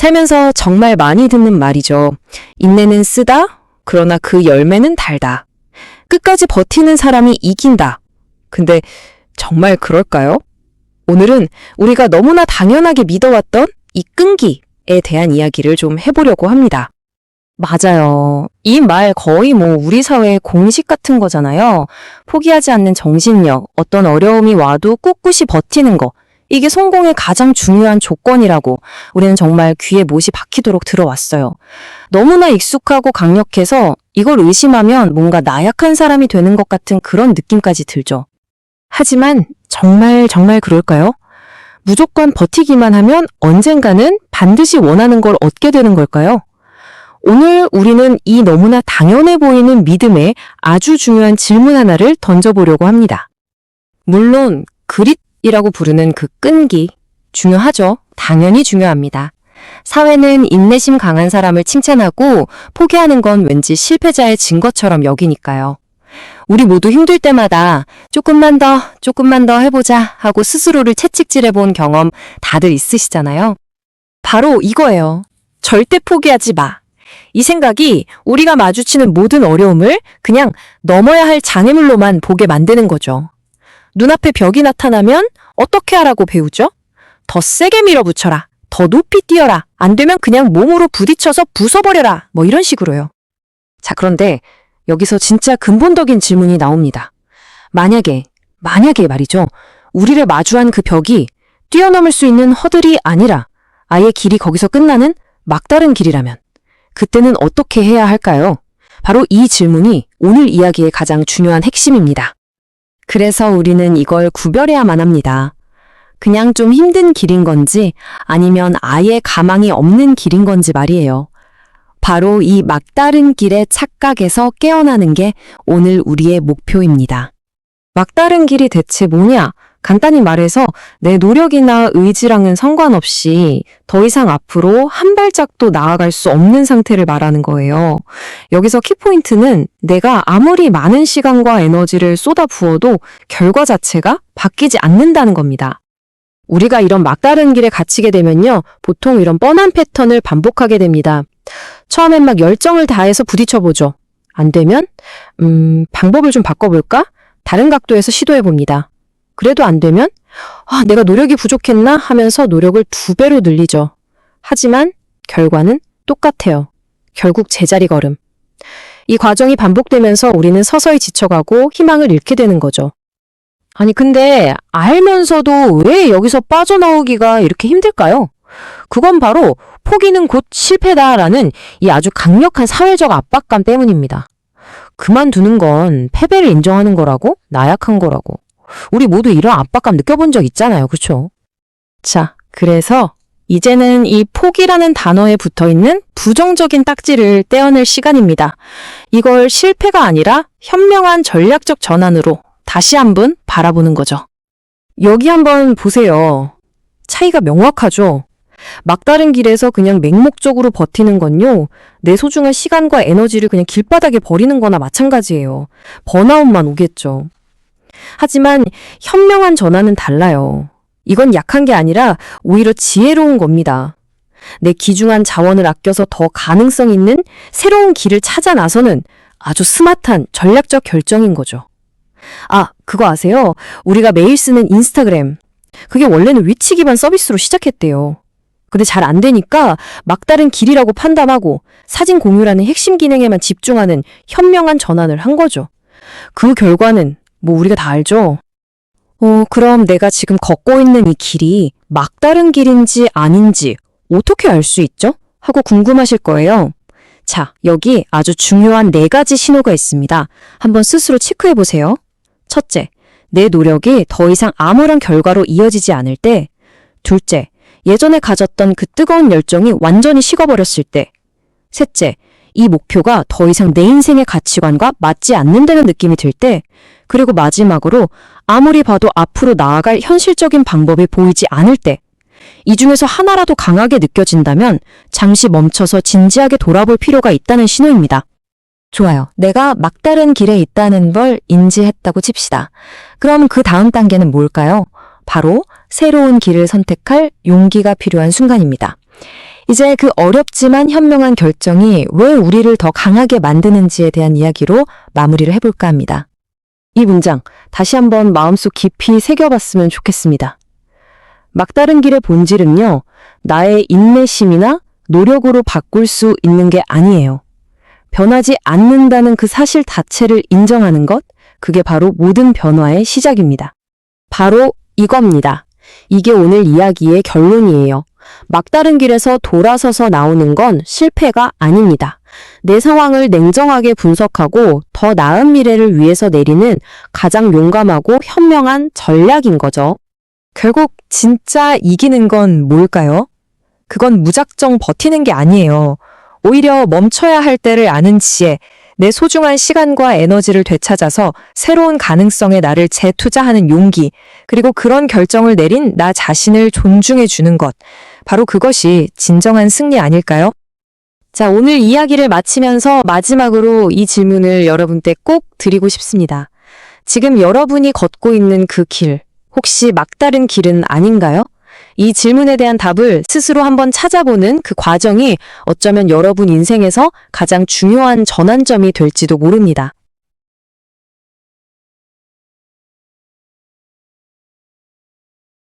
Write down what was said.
살면서 정말 많이 듣는 말이죠. 인내는 쓰다, 그러나 그 열매는 달다. 끝까지 버티는 사람이 이긴다. 근데 정말 그럴까요? 오늘은 우리가 너무나 당연하게 믿어왔던 이 끈기에 대한 이야기를 좀 해보려고 합니다. 맞아요. 이 말 거의 우리 사회의 공식 같은 거잖아요. 포기하지 않는 정신력, 어떤 어려움이 와도 꿋꿋이 버티는 거. 이게 성공의 가장 중요한 조건이라고 우리는 정말 귀에 못이 박히도록 들어왔어요. 너무나 익숙하고 강력해서 이걸 의심하면 뭔가 나약한 사람이 되는 것 같은 그런 느낌까지 들죠. 하지만 정말 그럴까요? 무조건 버티기만 하면 언젠가는 반드시 원하는 걸 얻게 되는 걸까요? 오늘 우리는 이 너무나 당연해 보이는 믿음에 아주 중요한 질문 하나를 던져보려고 합니다. 물론 그릿이라고 부르는 그 끈기, 중요하죠. 당연히 중요합니다. 사회는 인내심 강한 사람을 칭찬하고 포기하는 건 왠지 실패자의 증거처럼 여기니까요. 우리 모두 힘들 때마다 조금만 더 해보자 하고 스스로를 채찍질해본 경험 다들 있으시잖아요. 바로 이거예요. 절대 포기하지 마. 이 생각이 우리가 마주치는 모든 어려움을 그냥 넘어야 할 장애물로만 보게 만드는 거죠. 눈앞에 벽이 나타나면 어떻게 하라고 배우죠? 더 세게 밀어붙여라. 더 높이 뛰어라. 안 되면 그냥 몸으로 부딪혀서 부숴버려라. 이런 식으로요. 자, 그런데 여기서 진짜 근본적인 질문이 나옵니다. 만약에 말이죠. 우리를 마주한 그 벽이 뛰어넘을 수 있는 허들이 아니라 아예 길이 거기서 끝나는 막다른 길이라면 그때는 어떻게 해야 할까요? 바로 이 질문이 오늘 이야기의 가장 중요한 핵심입니다. 그래서 우리는 이걸 구별해야만 합니다. 그냥 좀 힘든 길인 건지 아니면 아예 가망이 없는 길인 건지 말이에요. 바로 이 막다른 길의 착각에서 깨어나는 게 오늘 우리의 목표입니다. 막다른 길이 대체 뭐냐? 간단히 말해서 내 노력이나 의지랑은 상관없이 더 이상 앞으로 한 발짝도 나아갈 수 없는 상태를 말하는 거예요. 여기서 키포인트는 내가 아무리 많은 시간과 에너지를 쏟아 부어도 결과 자체가 바뀌지 않는다는 겁니다. 우리가 이런 막다른 길에 갇히게 되면요. 보통 이런 뻔한 패턴을 반복하게 됩니다. 처음엔 막 열정을 다해서 부딪혀보죠. 안 되면 방법을 좀 바꿔볼까? 다른 각도에서 시도해봅니다. 그래도 안 되면 내가 노력이 부족했나 하면서 노력을 2배로 늘리죠. 하지만 결과는 똑같아요. 결국 제자리 걸음. 이 과정이 반복되면서 우리는 서서히 지쳐가고 희망을 잃게 되는 거죠. 아니 근데 알면서도 왜 여기서 빠져나오기가 이렇게 힘들까요? 그건 바로 포기는 곧 실패다라는 이 아주 강력한 사회적 압박감 때문입니다. 그만두는 건 패배를 인정하는 거라고? 나약한 거라고. 우리 모두 이런 압박감 느껴본 적 있잖아요. 그렇죠? 자, 그래서 이제는 이 포기라는 단어에 붙어있는 부정적인 딱지를 떼어낼 시간입니다. 이걸 실패가 아니라 현명한 전략적 전환으로 다시 한번 바라보는 거죠. 여기 한번 보세요. 차이가 명확하죠? 막다른 길에서 그냥 맹목적으로 버티는 건요. 내 소중한 시간과 에너지를 그냥 길바닥에 버리는 거나 마찬가지예요. 번아웃만 오겠죠. 하지만 현명한 전환은 달라요. 이건 약한 게 아니라 오히려 지혜로운 겁니다. 내 귀중한 자원을 아껴서 더 가능성 있는 새로운 길을 찾아 나서는 아주 스마트한 전략적 결정인 거죠. 그거 아세요? 우리가 매일 쓰는 인스타그램. 그게 원래는 위치 기반 서비스로 시작했대요. 근데 잘 안 되니까 막다른 길이라고 판단하고 사진 공유라는 핵심 기능에만 집중하는 현명한 전환을 한 거죠. 그 결과는 우리가 다 알죠? 그럼 내가 지금 걷고 있는 이 길이 막다른 길인지 아닌지 어떻게 알 수 있죠? 하고 궁금하실 거예요. 자, 여기 아주 중요한 4가지 신호가 있습니다. 한번 스스로 체크해 보세요. 첫째, 내 노력이 더 이상 아무런 결과로 이어지지 않을 때. 둘째, 예전에 가졌던 그 뜨거운 열정이 완전히 식어버렸을 때. 셋째, 이 목표가 더 이상 내 인생의 가치관과 맞지 않는다는 느낌이 들 때. 그리고 마지막으로 아무리 봐도 앞으로 나아갈 현실적인 방법이 보이지 않을 때. 이 중에서 하나라도 강하게 느껴진다면 잠시 멈춰서 진지하게 돌아볼 필요가 있다는 신호입니다. 좋아요. 내가 막다른 길에 있다는 걸 인지했다고 칩시다. 그럼 그 다음 단계는 뭘까요? 바로 새로운 길을 선택할 용기가 필요한 순간입니다. 이제 그 어렵지만 현명한 결정이 왜 우리를 더 강하게 만드는지에 대한 이야기로 마무리를 해볼까 합니다. 이 문장 다시 한번 마음속 깊이 새겨봤으면 좋겠습니다. 막다른 길의 본질은요, 나의 인내심이나 노력으로 바꿀 수 있는 게 아니에요. 변하지 않는다는 그 사실 자체를 인정하는 것, 그게 바로 모든 변화의 시작입니다. 바로 이겁니다. 이게 오늘 이야기의 결론이에요. 막다른 길에서 돌아서서 나오는 건 실패가 아닙니다. 내 상황을 냉정하게 분석하고 더 나은 미래를 위해서 내리는 가장 용감하고 현명한 전략인 거죠. 결국 진짜 이기는 건 뭘까요? 그건 무작정 버티는 게 아니에요. 오히려 멈춰야 할 때를 아는 지혜, 내 소중한 시간과 에너지를 되찾아서 새로운 가능성에 나를 재투자하는 용기, 그리고 그런 결정을 내린 나 자신을 존중해 주는 것. 바로 그것이 진정한 승리 아닐까요? 자, 오늘 이야기를 마치면서 마지막으로 이 질문을 여러분께 꼭 드리고 싶습니다. 지금 여러분이 걷고 있는 그 길, 혹시 막다른 길은 아닌가요? 이 질문에 대한 답을 스스로 한번 찾아보는 그 과정이 어쩌면 여러분 인생에서 가장 중요한 전환점이 될지도 모릅니다.